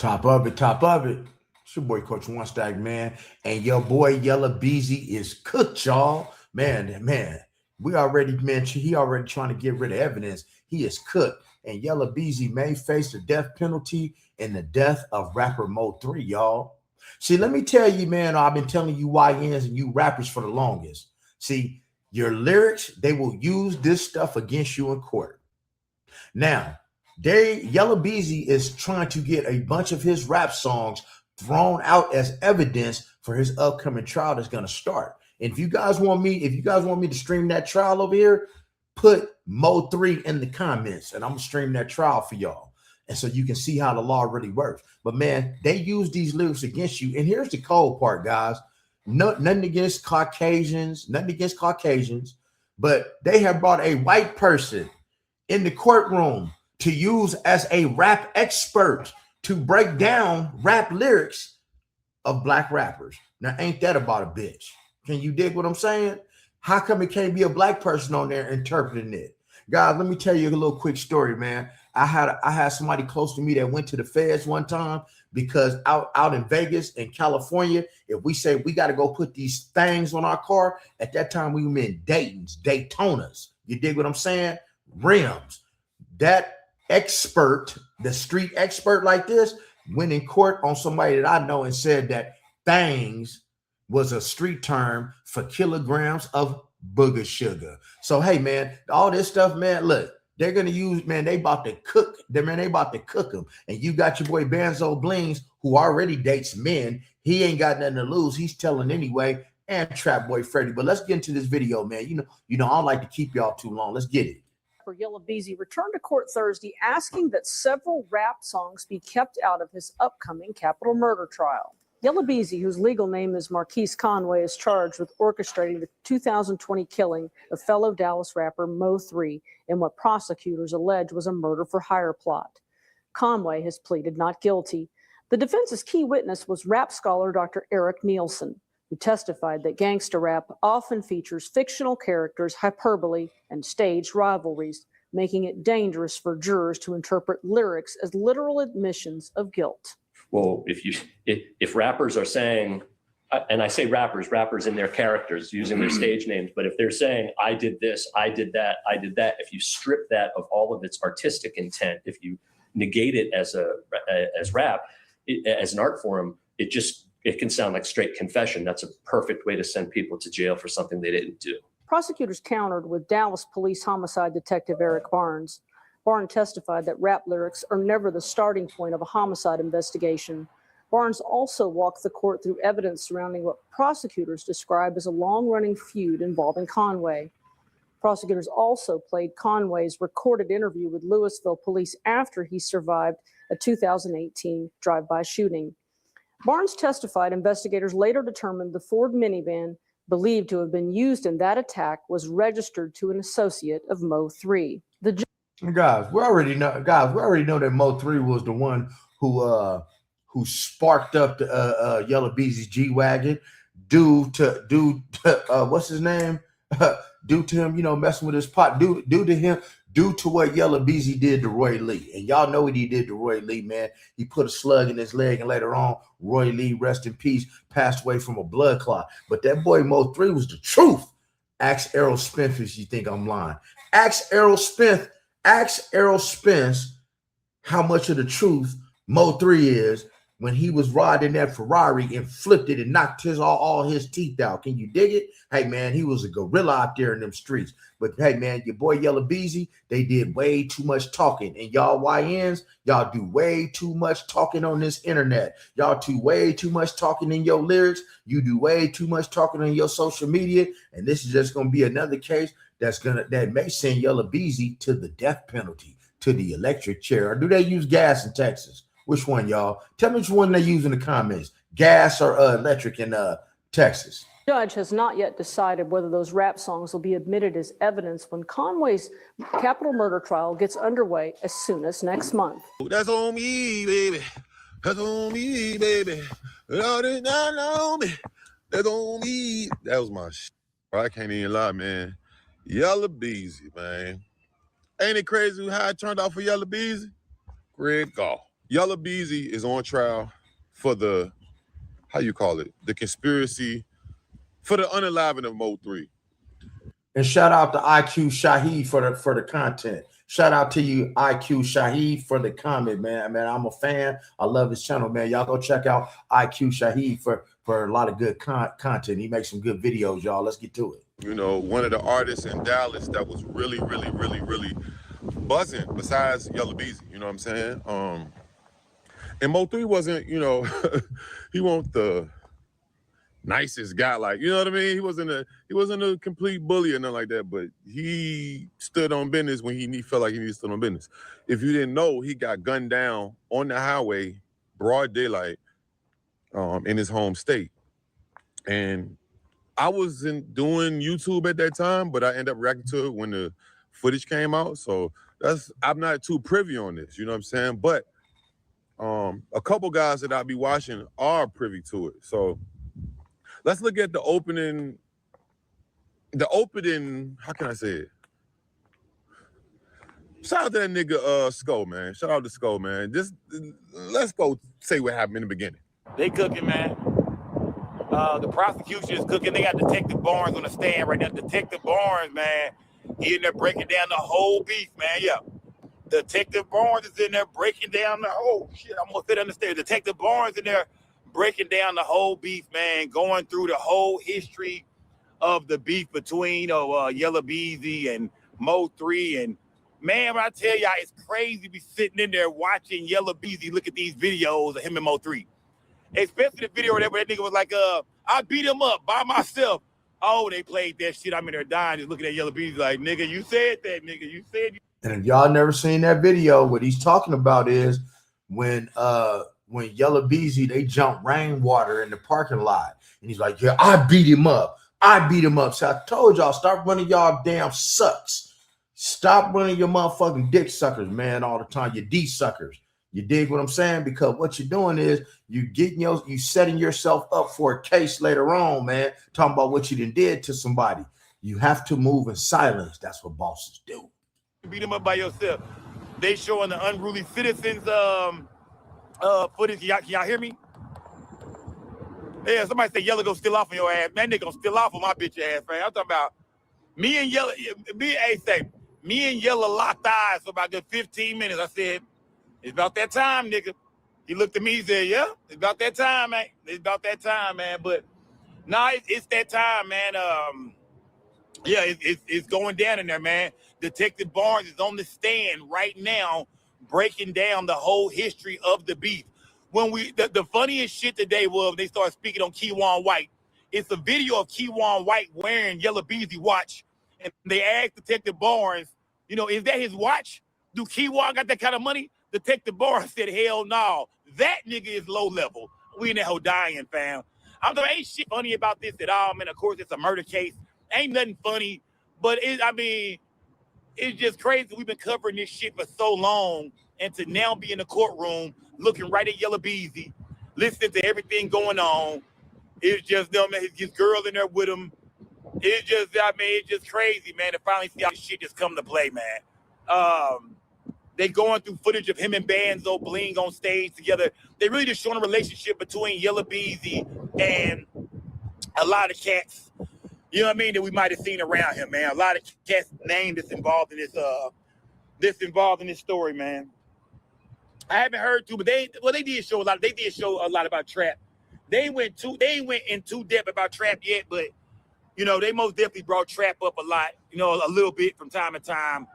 Top of it, top of it. It's your boy Coach One Stack, man. And your boy Yella Beezy is cooked, y'all. Man, we already mentioned he already trying to get rid of evidence. He is cooked. And Yella Beezy may face the death penalty in the death of Rapper MO3, y'all. See, let me tell you, man, I've been telling you YNs and you rappers for the longest. See, your lyrics, they will use this stuff against you in court. Now, Yella Beezy is trying to get a bunch of his rap songs thrown out as evidence for his upcoming trial that's going to start. And if you guys want me to stream that trial over here, put Mo3 in the comments, and I'm gonna stream that trial for y'all. And so you can see how the law really works. But man, they use these lyrics against you. And here's the cold part, guys. Nothing against Caucasians, but they have brought a white person in the courtroom to use as a rap expert to break down rap lyrics of black rappers. Now, ain't that about a bitch? Can you dig what I'm saying? How come it can't be a black person on there interpreting it? Guys, let me tell you a little quick story, man. I had somebody close to me that went to the feds one time because out in Vegas and California, if we say we got to go put these things on our car, at that time we meant Daytonas. You dig what I'm saying? Rims. That expert, the street expert like this, went in court on somebody that I know and said that things was a street term for kilograms of booger sugar. So, hey, man, all this stuff, man, look, they're going to use, man, they about to cook them, man, they about to cook them. And you got your boy Banzo Blings, who already dates men. He ain't got nothing to lose. He's telling anyway, and trapboyfreddy. But let's get into this video, man. You know, I don't like to keep y'all too long. Let's get it. Yella Beezy returned to court Thursday asking that several rap songs be kept out of his upcoming capital murder trial. Yella Beezy, whose legal name is Marquise Conway, is charged with orchestrating the 2020 killing of fellow Dallas rapper Mo3 in what prosecutors allege was a murder-for-hire plot. Conway has pleaded not guilty. The defense's key witness was rap scholar Dr. Eric Nielsen, who testified that gangster rap often features fictional characters, hyperbole, and staged rivalries, making it dangerous for jurors to interpret lyrics as literal admissions of guilt. Well, if rappers are saying, and I say rappers in their characters using their stage names, but if they're saying, I did this, I did that, if you strip that of all of its artistic intent, if you negate it as rap, as an art form, it can sound like straight confession. That's a perfect way to send people to jail for something they didn't do. Prosecutors countered with Dallas Police Homicide Detective Eric Barnes. Barnes testified that rap lyrics are never the starting point of a homicide investigation. Barnes also walked the court through evidence surrounding what prosecutors describe as a long-running feud involving Conway. Prosecutors also played Conway's recorded interview with Louisville police after he survived a 2018 drive-by shooting. Barnes testified investigators later determined the Ford minivan believed to have been used in that attack was registered to an associate of Mo3. Guys, we already know that Mo3 was the one who sparked up the Yella Beezy's G-Wagon due to what's his name? Due to him, messing with his pot, due to what Yella Beezy did to Roy Lee. And y'all know what he did to Roy Lee, man. He put a slug in his leg, and later on, Roy Lee, rest in peace, passed away from a blood clot. But that boy Mo3 was the truth. Ask Errol Spence if you think I'm lying. Ask Errol Spence how much of the truth Mo3 is when he was riding that Ferrari and flipped it and knocked all his teeth out. Can you dig it? Hey, man, he was a gorilla out there in them streets. But, hey, man, your boy Yella Beezy, they did way too much talking. And y'all YNs, y'all do way too much talking on this internet. Y'all do way too much talking in your lyrics. You do way too much talking on your social media. And this is just going to be another case that may send Yella Beezy to the death penalty, to the electric chair. Or do they use gas in Texas? Which one, y'all? Tell me which one they use in the comments. Gas or electric in Texas? The judge has not yet decided whether those rap songs will be admitted as evidence when Conway's capital murder trial gets underway as soon as next month. That's on me, baby. That's on me, baby. That's on me. That was my shit. I can't even lie, man. Yella Beezy, man. Ain't it crazy how it turned out for Yella Beezy? Great golf. Yella Beezy is on trial for the, how you call it, the conspiracy for the unaliving of Mo3. And shout out to IQ Shaheed for the content. Shout out to you, IQ Shaheed, for the comment, man. Man, I'm a fan. I love his channel, man. Y'all go check out IQ Shaheed for a lot of good content. He makes some good videos, y'all. Let's get to it. You know, one of the artists in Dallas that was really buzzing besides Yella Beezy, you know what I'm saying? And Mo3 wasn't, you know, he wasn't the nicest guy, like, you know what I mean? He wasn't a complete bully or nothing like that, but he stood on business when he felt like he needed to stand on business. If you didn't know, he got gunned down on the highway, broad daylight, in his home state. And I wasn't doing YouTube at that time, but I ended up reacting to it when the footage came out. So I'm not too privy on this, you know what I'm saying? But a couple guys that I'll be watching are privy to it. So let's look at the opening, how can I say it? Shout out to that nigga Skull, man. Shout out to Skull, man. Just let's go say what happened in the beginning. They cooking, man. The prosecution is cooking. They got Detective Barnes on the stand right now. Detective Barnes, man, he in there breaking down the whole beef, man. Yeah. Detective Barnes is in there breaking down the whole shit. I'm gonna sit on the stairs. Detective Barnes in there breaking down the whole beef, man, going through the whole history of the beef between Yella Beezy and Mo3. And man, when I tell y'all, it's crazy to be sitting in there watching Yella Beezy look at these videos of him and Mo3. Especially the video where that nigga was like, I beat him up by myself. Oh, they played that shit. I'm in there dying, just looking at Yella Beezy like, nigga, you said that, nigga. You said. And if y'all never seen that video, what he's talking about is when Yella Beezy, they jumped rainwater in the parking lot. And he's like, yeah, I beat him up. I beat him up. So I told y'all, stop running y'all damn sucks. Stop running your motherfucking dick suckers, man, all the time. You D suckers. You dig what I'm saying? Because what you're doing is you setting yourself up for a case later on, man. Talking about what you did to somebody. You have to move in silence. That's what bosses do. Beat them up by yourself. They showing the unruly citizens footage. Can y'all hear me? Yeah, somebody say Yella gonna steal off on your ass. Man, they gonna steal off on my bitch ass, man. I'm talking about me and Yella locked eyes for about good 15 minutes. I said, it's about that time, nigga. He looked at me, he said, yeah, it's about that time, man. It's about that time, man. But nah, it's that time, man. Yeah, it's going down in there, man. Detective Barnes is on the stand right now, breaking down the whole history of the beef. When the funniest shit today was they started speaking on Keywan White. It's a video of Keywan White wearing Yella Beezy watch, and they asked Detective Barnes, you know, is that his watch? Do Keywan got that kind of money? Detective Barnes said, hell no, that nigga is low level. We in that whole dying, fam. I'm talking, ain't shit funny about this at all, man. Of course, it's a murder case. Ain't nothing funny, but it's just crazy. We've been covering this shit for so long, and to now be in the courtroom looking right at Yella Beezy, listening to everything going on. It's just them, man. His girl in there with him. It's just crazy, man. To finally see how this shit just come to play, man. They going through footage of him and Banzo Bling on stage together. They really just showing a relationship between Yella Beezy and a lot of cats. You know what I mean? That we might have seen around him, man. A lot of cats named that's involved in this story, man. I haven't heard too, but they did show a lot. They did show a lot about Trap. They went in too depth about Trap yet, but you know, they most definitely brought Trap up a lot, you know, a little bit from time to time.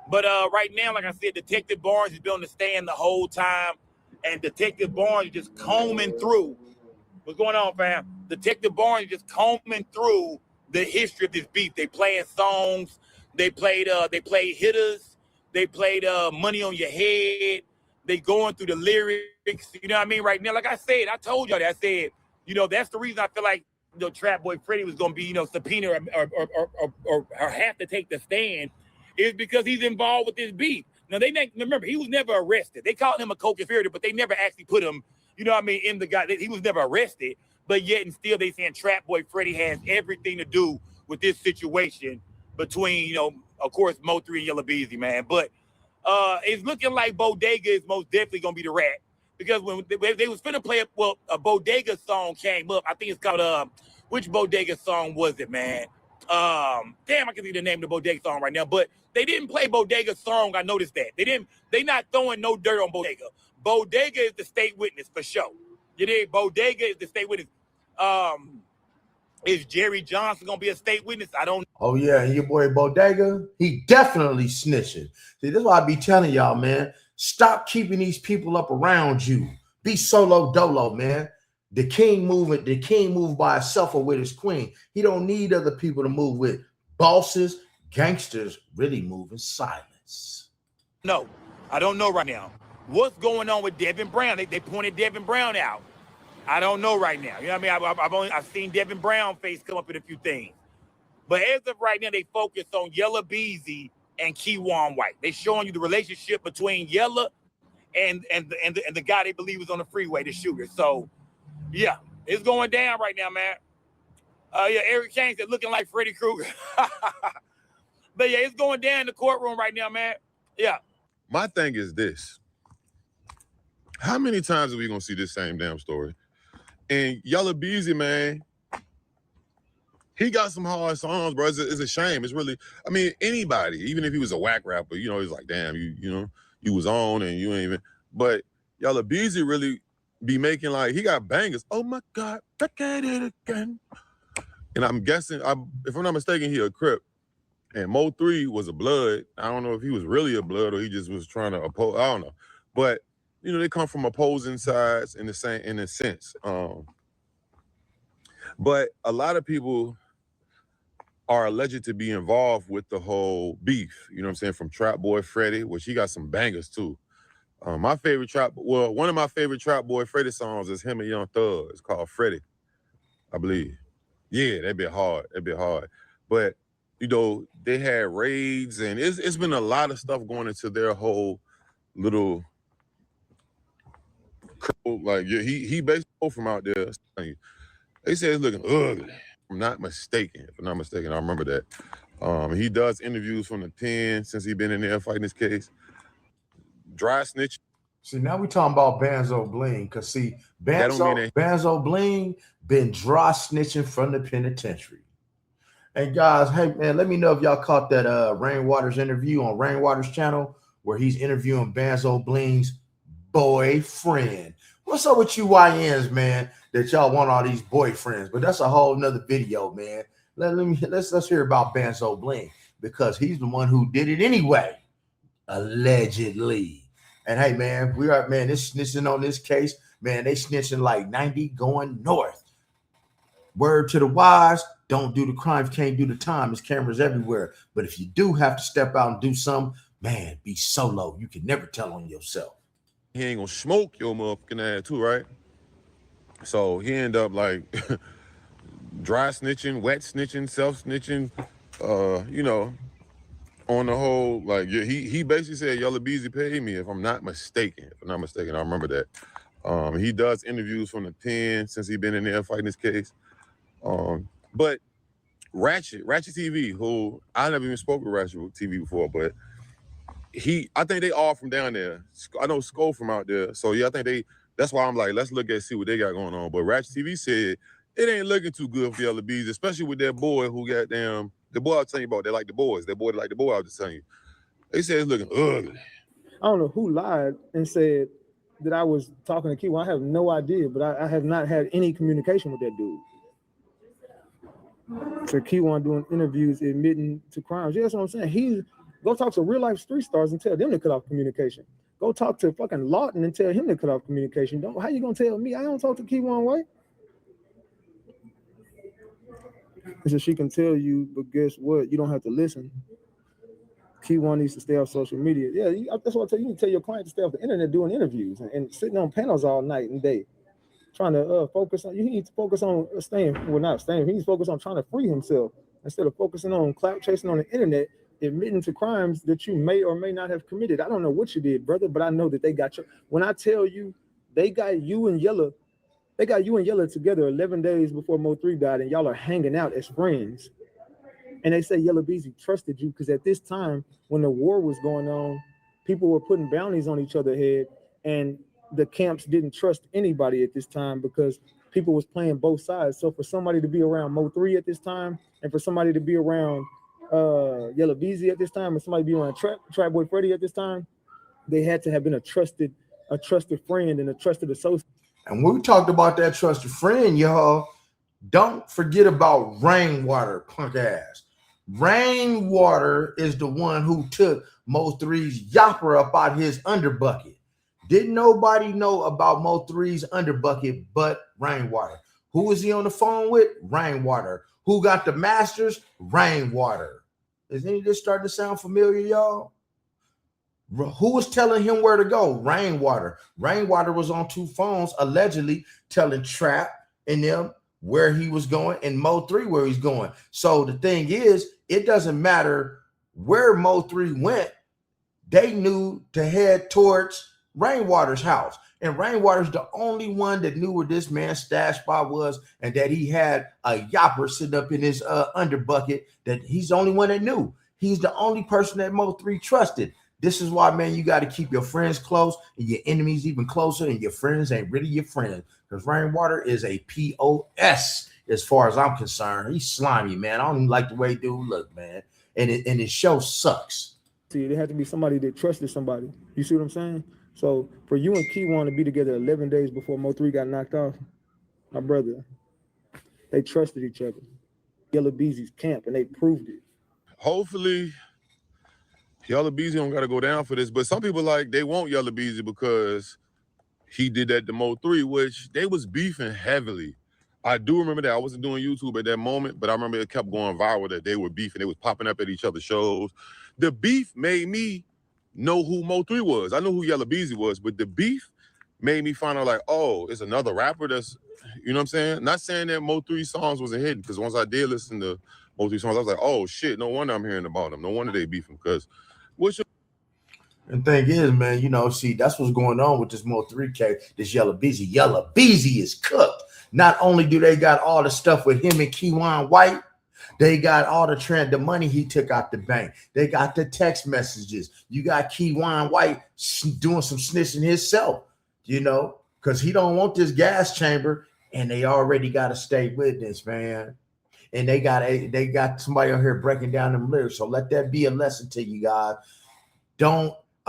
But right now, like I said, Detective Barnes has been on the stand the whole time, and Detective Barnes is just combing through. What's going on, fam? Detective Barnes is just combing through the history of this beef. They playing songs, they played hitters, they played Money on Your Head, they going through the lyrics, you know what I mean? Right now, like I said, I told y'all that. I said, you know, that's the reason I feel like, you know, Trapboyfreddy was gonna be, you know, subpoena or have to take the stand, is because he's involved with this beef. Now remember, he was never arrested. They called him a co-conspirator, but they never actually put him, you know what I mean, in the guy. He was never arrested, but yet and still they saying Trapboyfreddy has everything to do with this situation between, you know, of course, Mo3 and Yella Beezy, man. But it's looking like Bodega is most definitely gonna be the rat. because when they was finna play a Bodega song came up. I think it's called which Bodega song was it, man? Damn, I can see the name of the Bodega song right now, but they didn't play Bodega song. I noticed that they not throwing no dirt on Bodega. Bodega is the state witness for sure. You dig? Bodega is the state witness. Is Jerry Johnson gonna be a state witness? I don't know. Oh yeah, and your boy Bodega, he definitely snitching. See, this is why I be telling y'all, man. Stop keeping these people up around you. Be solo dolo, man. The king move by himself or with his queen. He don't need other people to move with. Bosses, gangsters really move in silence. No, I don't know right now. What's going on with Devin Brown? They pointed Devin Brown out. I don't know right now. You know what I mean? I've seen Devin Brown face come up in a few things. But as of right now, they focus on Yella Beezy and Keywan White. They showing you the relationship between Yella and the guy they believe was on the freeway, the shooter. So, yeah, it's going down right now, man. Yeah, Eric Kane said looking like Freddy Krueger. But yeah, it's going down in the courtroom right now, man. Yeah. My thing is this. How many times are we gonna see this same damn story? And Yella Beezy, man, he got some hard songs, bro. It's a shame. It's really, I mean, anybody, even if he was a whack rapper, you know, he's like, damn, you was on and you ain't even. But Yella Beezy really be making like, he got bangers. Oh my God, back at it again. And I'm guessing, if I'm not mistaken, he a Crip. And Mo3 was a Blood. I don't know if he was really a Blood or he just was trying to oppose. I don't know. But you know, they come from opposing sides in a sense. But a lot of people are alleged to be involved with the whole beef. You know what I'm saying? From trapboyfreddy, which he got some bangers too. One of my favorite trapboyfreddy songs is him and Young Thug. It's called Freddy, I believe. Yeah, that'd be hard. But you know, they had raids and it's been a lot of stuff going into their whole little. Like he basically from out there. They say it's looking ugly. If I'm not mistaken, I remember that. He does interviews from the pen since he been in there fighting this case. Dry snitch. See, now we talking about Banzo Bling, because see, Banzo Bling been dry snitching from the penitentiary. And guys, hey man, let me know if y'all caught that Rainwater's interview on Rainwater's channel where he's interviewing Banzo Bling's boyfriend. What's up with you YNs, man, that y'all want all these boyfriends? But that's a whole nother video, man. Let's hear about Banzo Bling, because he's the one who did it anyway, allegedly. And hey, man, this snitching on this case, man, they snitching like 90 going north. Word to the wise, don't do the crimes, can't do the time. There's cameras everywhere. But if you do have to step out and do something, man, be solo. You can never tell on yourself. He ain't gonna smoke your motherfucking ass too, right? So he end up like dry snitching, wet snitching, self snitching, you know, on the whole, like he basically said Yella Beezy paid me, if I'm not mistaken. I remember that. He does interviews from the pen since he been in there fighting this case. But Ratchet TV, who I never even spoke with Ratchet TV before, but I think they all from down there. I know Skull from out there. So yeah, I think that's why I'm like, let's see what they got going on. But Ratchet TV said it ain't looking too good for Yella Beezy, especially with that boy who got the boy I was telling you about, they like the boys. That boy like the boy I was just telling you. They said it's looking ugly. I don't know who lied and said that I was talking to Keywan. I have no idea, but I have not had any communication with that dude. So Keywan doing interviews admitting to crimes. Yeah, that's what I'm saying. Go talk to real life street stars and tell them to cut off communication. Go talk to fucking Lawton and tell him to cut off communication. How you gonna tell me? I don't talk to Keywan White. So she can tell you, but guess what? You don't have to listen. Keywan needs to stay off social media. Yeah, that's what I tell you. You need to tell your client to stay off the internet doing interviews and sitting on panels all night and day, trying to focus on. You need to focus on not staying. He needs to focus on trying to free himself instead of focusing on clout chasing on the internet, admitting to crimes that you may or may not have committed. I don't know what you did, brother, but I know that they got you. When I tell you they got you and Yella, together 11 days before Mo3 died, and y'all are hanging out as friends. And they say Yella Beezy trusted you because at this time, when the war was going on, people were putting bounties on each other's head, and the camps didn't trust anybody at this time because people was playing both sides. So for somebody to be around Mo3 at this time, and for somebody to be around Yella Beezy at this time, and somebody be around trapboyfreddy at this time, they had to have been a trusted friend and a trusted associate. And when we talked about that trusted friend, y'all, don't forget about Rainwater, punk ass. Rainwater is the one who took Mo3's yapper up out his underbucket. Didn't nobody know about Mo3's underbucket but Rainwater. Who was he on the phone with? Rainwater. Who got the masters? Rainwater. Is any of this starting to sound familiar, y'all? Who was telling him where to go? Rainwater. Rainwater was on 2 phones, allegedly telling Trap and them where he was going and Mo3 where he's going. So the thing is, it doesn't matter where Mo3 went. They knew to head towards Rainwater's house. And Rainwater's the only one that knew where this man's stash spot was and that he had a yapper sitting up in his underbucket, that he's the only one that knew. He's the only person that Mo3 trusted. This is why, man, you got to keep your friends close and your enemies even closer, and your friends ain't really your friends, because Rainwater is a POS as far as I'm concerned. He's slimy, man. I don't even like the way dude look, man. And his show sucks. See, there had to be somebody that trusted somebody. You see what I'm saying? So for you and Keywan to be together 11 days before Mo3 got knocked off, my brother, they trusted each other. Yella Beezy's camp, and they proved it. Hopefully, Yella Beezy don't got to go down for this, but some people they want Yella Beezy because he did that to Mo3, which they was beefing heavily. I do remember that. I wasn't doing YouTube at that moment, but I remember it kept going viral that they were beefing. They was popping up at each other's shows. The beef made me know who Mo3 was. I know who Yella Beezy was, but the beef made me find out oh, it's another rapper that's, you know what I'm saying? Not saying that Mo3 songs wasn't hidden, because once I did listen to Mo3 songs, I was like, oh shit, no wonder I'm hearing about them. No wonder they beefing, because what's your... And the thing is, man, see, that's what's going on with this Mo3 case, this Yella Beezy. Yella Beezy is cooked. Not only do they got all the stuff with him and Keywan White, they got all the money he took out the bank. They got the text messages. You got Keywan White doing some snitching himself, because he don't want this gas chamber, and they already got a state witness, man. And they got somebody out here breaking down them lyrics. So let that be a lesson to you guys.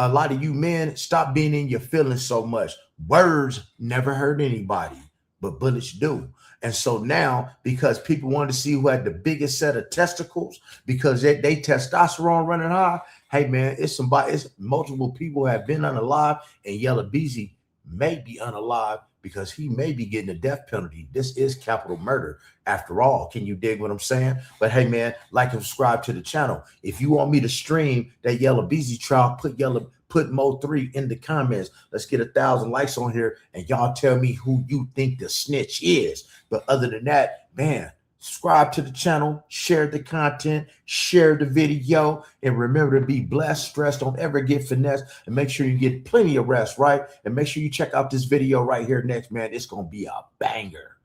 A lot of you men, stop being in your feelings so much. Words never hurt anybody, but bullets do. And so now, because people wanted to see who had the biggest set of testicles, because they testosterone running high, hey man, it's multiple people have been unalive, and Yella Beezy may be unalive because he may be getting a death penalty. This is capital murder after all. Can you dig what I'm saying? But hey man, like and subscribe to the channel. If you want me to stream that Yella Beezy trial, put Mo3 in the comments. Let's get 1,000 likes on here, and y'all tell me who you think the snitch is. But other than that, man, subscribe to the channel, share the content, share the video, and remember to be blessed, stressed, don't ever get finessed, and make sure you get plenty of rest, right? And make sure you check out this video right here next, man. It's going to be a banger.